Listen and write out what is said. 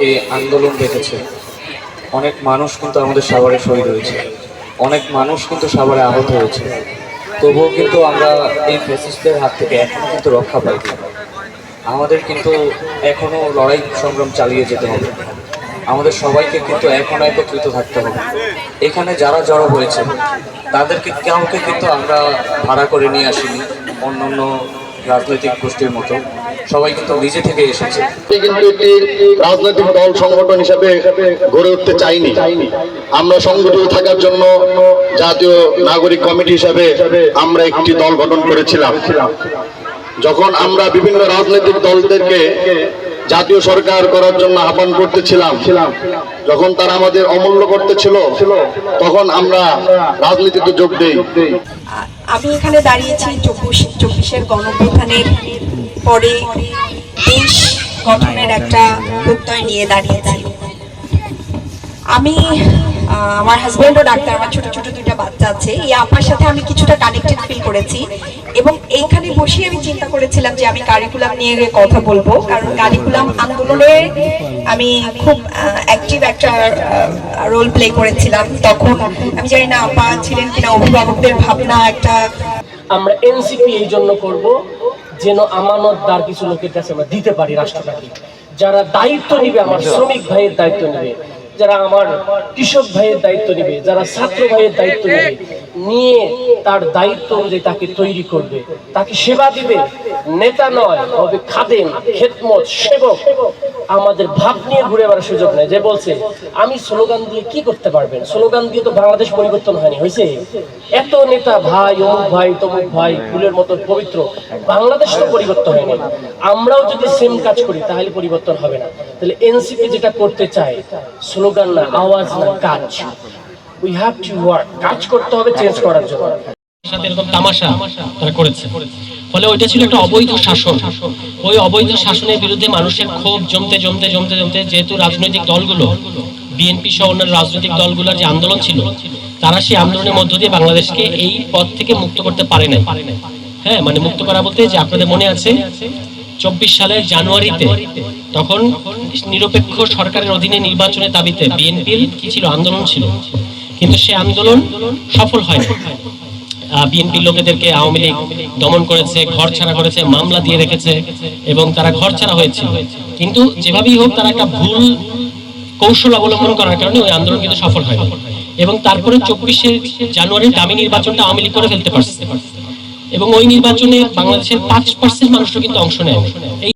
এই আন্দোলন দেখেছে, অনেক মানুষ কিন্তু আমাদের সাভারে শহীদ হয়েছে, অনেক মানুষ কিন্তু সাভারে আহত হয়েছে। তবুও কিন্তু আমরা এই ফ্যাসিস্টদের হাত থেকে এখনও কিন্তু রক্ষা পাইনি। আমাদের কিন্তু এখনও লড়াই সংগ্রাম চালিয়ে যেতে হবে। আমাদের সবাইকে কিন্তু এখনও একত্রিত থাকতে হবে। এখানে যারা জড়ো হয়েছে তাদেরকে কাউকে কিন্তু আমরা ভাড়া করে নিয়ে আসিনি, অন্য রাজনৈতিক গোষ্ঠীর মতো সবাই কিন্তু নিজে থেকে এসেছে। কিন্তু একটি রাজনৈতিক দল সংগঠন হিসেবে গড়ে উঠতে চাইনি। আমরা সংগঠিত থাকার জন্য জাতীয় নাগরিক কমিটি হিসেবে আমরা একটি দল গঠন করেছিলাম। যখন আমরা বিভিন্ন রাজনৈতিক দলদেরকে জাতীয় সরকার করার জন্য আহ্বান করতেছিলাম, যখন তারা আমাদের অমূল্য করতেছিল, তখন আমরা রাজনীতিতে যোগ দেই। আমি এখানে দাঁড়িয়েছি 24-এর গণঅভ্যুত্থানের পরে দেশ গঠনের একটা প্রত্যয় নিয়ে দাঁড়িয়েছি। আমি আমার হাজব্যান্ডও ডাক্তার, আমার ছোট ছোট দুইটা বাচ্চা আছে। এই আপার সাথে আমি কিছুটা কানেক্টেড ফিল করেছি এবং এইখানে বসে আমি চিন্তা করেছিলাম যে আমি কারিকুলাম নিয়ে কথা বলবো, কারণ কারিকুলাম আন্দোলনে আমি খুব অ্যাক্টিভ একটা রোল প্লে করেছিলাম। তখন আমি জানি না আপা ছিলেন কিনা, অভিভাবকদের ভাবনা একটা। আমরা এনসিপি এই জন্য করব যেন আমানতদার কিছু লোকের কাছে আমরা দিতে পারি রাষ্ট্রটাকে, যারা দায়িত্ব নিবে, আমার শ্রমিক ভাইয়ের দায়িত্ব নিবে, যারা আমার কৃষক ভাইয়ের দায়িত্ব নেবে, যারা ছাত্র ভাইয়ের দায়িত্ব নেবে, নিয়ে তার দায়িত্ব অনুযায়ী তাকে তৈরি করবে, তাকে সেবা দিবে। নেতা নয়, হবে খাদেম, খেদমত, সেবক। আমাদের ভাব নিয়ে ঘুরে বেড়ার সুযোগ নেই। যে বলছে আমি স্লোগান দিয়ে কি করতে পারবেন, স্লোগান দিয়ে তো বাংলাদেশ পরিবর্তন হয়নি, হয়েছে? এত নেতা ভাই, অমুক ভাই, তমুক ভাই, ফুলের মতো পবিত্র, বাংলাদেশ তো পরিবর্তন হয়নি। আমরাও যদি সেম কাজ করি তাহলে পরিবর্তন হবে না। তাহলে এনসিপি যেটা করতে চায়, স্লোগান না, আওয়াজ না, কাজ। উই হ্যাভ টু ওয়ার্ক, কাজ করতে হবে চেঞ্জ করার জন্য। সাথে এরকম তামাশা তারা করেছে, ফলে ওইটা ছিল একটা অবৈধ শাসন। ওই অবৈধ শাসনের বিরুদ্ধে মানুষের ক্ষোভ জমতে জমতে জমতে জমতে, যেহেতু রাজনৈতিক দলগুলো, বিএনপি সহ অন্যান্য রাজনৈতিক দলগুলোর যে আন্দোলন ছিল, তারা সেই আন্দোলনের মধ্য দিয়ে বাংলাদেশকে এই পথ থেকে মুক্ত করতে পারে নাই। হ্যাঁ, মানে মুক্ত করা বলতে, যে আপনাদের মনে আছে 24 সালের জানুয়ারিতে তখন নিরপেক্ষ সরকারের অধীনে নির্বাচনের দাবিতে বিএনপির কি ছিল, আন্দোলন ছিল, কিন্তু সে আন্দোলন সফল হয়নি। বিএনপি লোকেদেরকে আওয়ামী লীগ দমন করেছে, ঘর ছাড়া করেছে, মামলা দিয়ে রেখেছে এবং তারা ঘর ছাড়া হয়েছে। কিন্তু যেভাবেই হোক তারা একটা ভুল কৌশল অবলম্বন করার কারণে ওই আন্দোলন কিন্তু সফল হয় এবং তারপরে 24শে জানুয়ারি দামি নির্বাচনটা আওয়ামী লীগ করে ফেলতে পারছে এবং ওই নির্বাচনে বাংলাদেশের 5% মানুষও কিন্তু অংশ নেয়।